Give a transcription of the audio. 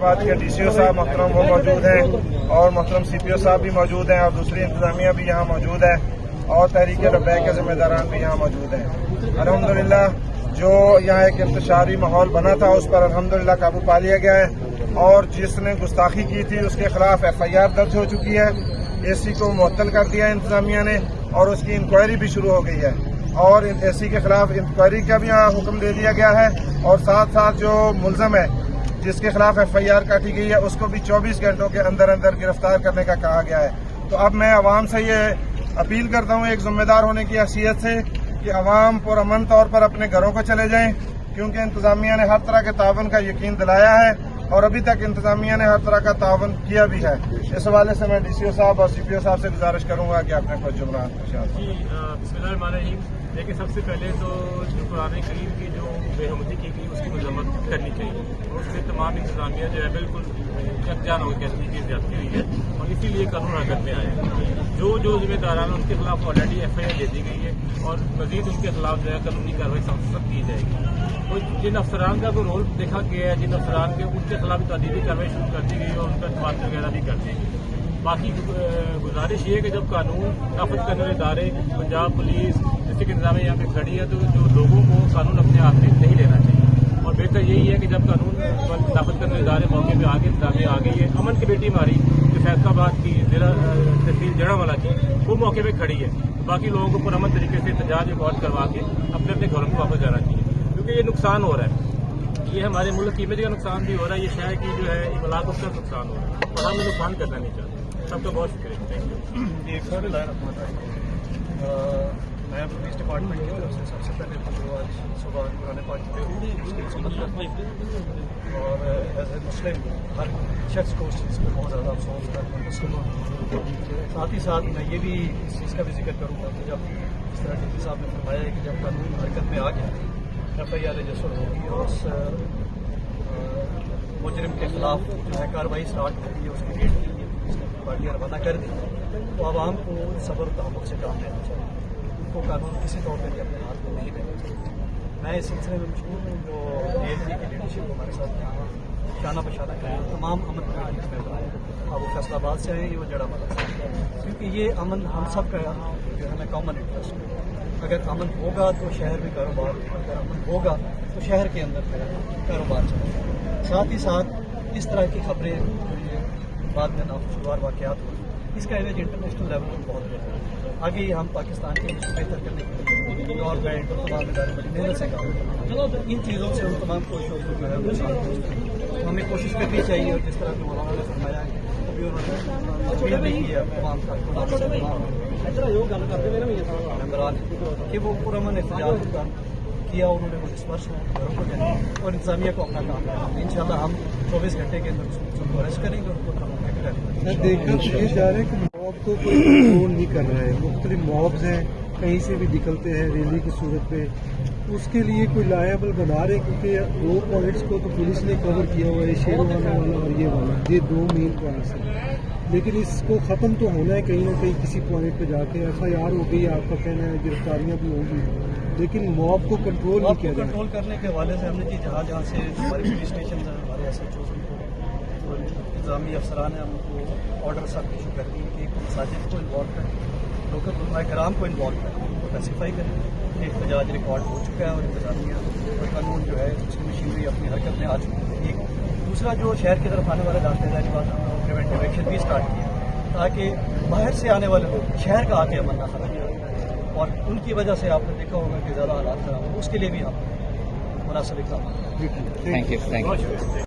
आबाद के DCO साहब मोहतरम वो मौजूद हैं और मोहतरम CPO साहब भी मौजूद हैं और दूसरी इंतजामिया भी यहाँ मौजूद है और तहरीक लब्बैक के जिम्मेदारान भी यहाँ मौजूद हैं। अल्हम्दुलिल्लाह जो यहाँ एक इंतशारी माहौल बना था उस पर अल्हम्दुलिल्लाह काबू पा लिया गया है और जिसने गुस्ताखी की थी उसके खिलाफ FIR दर्ज हो चुकी है। AC को मुअत्तल कर दिया इंतजामिया ने और उसकी इंक्वायरी भी शुरू हो गई है और AC के खिलाफ इंक्वायरी का भी यहाँ हुक्म दे दिया गया है और साथ साथ जो मुलजम है जिसके खिलाफ FIR काटी गई है उसको भी 24 घंटों के अंदर अंदर गिरफ्तार करने का कहा गया है। तो अब मैं अवाम से ये अपील करता हूँ एक जिम्मेदार होने की हैसियत से कि अवाम पुरअमन तौर पर अपने घरों को चले जाएं क्योंकि इंतजामिया ने हर तरह के तावन का यकीन दिलाया है और अभी तक इंतजामिया ने हर तरह का तावन किया भी है। इस हवाले से मैं DCO साहब और CPO साहब से गुजारिश करूंगा कि अपने कुछ जुमलात बिस्मिल्लाहिर्रहमानिर्रहीम। देखिए सबसे पहले तो जो कुरान करीम की जो बेहरमती की गई उसकी मजम्मत करनी चाहिए और उसमें तमाम इंतजामिया जो है बिल्कुल यकजान हो गया की ज्यादती हुई है और इसीलिए कानून हरकत में आया है। जो जिम्मेदारान उनके खिलाफ ऑलरेडी FIR दे दी गई है और मजीद उनके खिलाफ जो है कानूनी कार्रवाई सख्त की जाएगी। तो जिन अफसरान का रोल देखा गया है जिन अफसरान के उनके खिलाफ तहदीदी कार्रवाई शुरू कर दी गई है और उनका तबादला वगैरह भी कर दी गई। बाकी गुजारिश ये है कि जब कानून नाफिज करने वाले इदारे पंजाब पुलिस डिस्ट्रिक्ट इंतजामिया यहाँ पे खड़ी है तो जो लोगों को कानून अपने हाथ में नहीं लेना चाहिए और बेहतर यही है कि जब कानून नाफिज करने वाले इदारे मौके पर आगे इंतजामिया आ गई है। अमन कमेटी हमारी जो फैसलाबाद की जिला तहसील जड़ावाला की वो मौके पर खड़ी है। तो बाकी लोगों को पुरअमन तरीके से एहतजाज रिकॉर्ड करवा के अपने अपने घरों में वापस जाना चाहिए क्योंकि ये नुकसान हो रहा है। ये हमारे मुल्क की इमेज का नुकसान भी हो रहा है, ये शहर की जो है इमलाक उसका नुकसान हो रहा है और हम नुकसान करना नहीं चाहते। सबका बहुत शुक्रिया। Thank you. मैं पुलिस डिपार्टमेंट की तरफ से सबसे पहले तो आज सुबह कुरान पाक उसकी मसम्मत करता हूँ और एज ए मुस्लिम हर शख्स को उस चीज़ पर बहुत ज़्यादा अफसोस है मुस्लिम। साथ ही साथ मैं ये भी इस चीज़ का भी जिक्र करूँगा कि जब जिस तरह DP साहब ने फरमाया है कि जब कानून हरकत में आ गया FIR रजिस्टर होगी और उस मुजरिम के खिलाफ जो है कार्रवाई स्टार्ट होगी उसकी डेट के लिए उसने पार्टियाँ रवाना कर दी तो आवाम को सब्र तहम्मुल से काम लेना चाहिए। उनको कानून किसी तौर पर भी अपने हाथ में नहीं लेना चाहिए। मैं इस सिलसिले में मशहूर हूँ जो DSP की लीडरशिप हमारे साथ शाना बशाना करें तमाम अमन कमेटी के मेंबर अब वो फैसलाबाद से आए वो जड़ावाला से क्योंकि ये अमन हम सब का जो है ना कॉमन इंटरेस्ट है। अगर अमन होगा तो शहर में कारोबार होगा, अगर अमन होगा तो शहर के अंदर कारोबार चलेगा। साथ ही साथ इस तरह की खबरें जो ये बाद में नाखुशगवार वाक़यात हुए इसका इमेज इंटरनेशनल लेवल पर बहुत है। आगे ही हम पाकिस्तान के इमेज बेहतर करने के लिए गवर्नमेंट और तमाम इदारे बड़ी मेहनत से काम करें। इन चीज़ों से उन तमाम कोशिशों को जो है तो हमें कोशिश करनी चाहिए और जिस तरह के मौलाना ने फरमाया है अभी उन्होंने अपील भी की है तमाम मेम्बरान कि वो पुरअमन एहतजाज किया उन्होंने वो डिस्पर्स हो घरों को जाए और इंतजामिया को अपना काम करना। इंशाल्लाह हम 24 घंटे के अंदर उसको अरेस्ट करेंगे और उनको मैं देखा ये जा रहा है कि मॉब को कोई कंट्रोल नहीं कर रहा है। मुख्तलिफ मॉब्स हैं कहीं से भी निकलते हैं रैली की सूरत पे उसके लिए कोई लायबल बना रहे क्योंकि 2 पॉइंट्स को तो पुलिस ने कवर किया हुआ है शेरवाना वाला और ये वाला ये 2 मेन पॉइंट्स हैं लेकिन इसको ख़त्म तो होना है कहीं ना कहीं किसी पॉइंट पे जाके FIR हो गई आपका कहना है गिरफ्तारियाँ भी होंगी लेकिन मॉब को कंट्रोल नहीं किया जाए। कंट्रोल करने के हवाले से हमने जी जहाँ से हमारे पुलिस स्टेशन है हमारे SHO तो इंतजामी अफसरान हैं हमको ऑर्डर सब इशू कर दिए कि एक मसाजिद को इन्वॉल्व करें लोकल उलमाए-ए-किराम को इन्वॉल्व करें उनको पैसिफाई करें। एहतजाज रिकॉर्ड हो चुका है और इंतजामिया और कानून जो है उसकी मशीनरी अपनी हरकत में आ चुकी है। एक दूसरा जो शहर की तरफ आने वाले रास्ते जाने वाला प्रिवेंटिव एक्शन भी स्टार्ट किया ताकि बाहर से आने वाले लोग शहर का आके अमन ना खराब करें और उनकी वजह से आपने देखा होगा कि ज़्यादा हालात खराब हो उसके लिए भी हम मुनासिब इक़दाम। Thank you.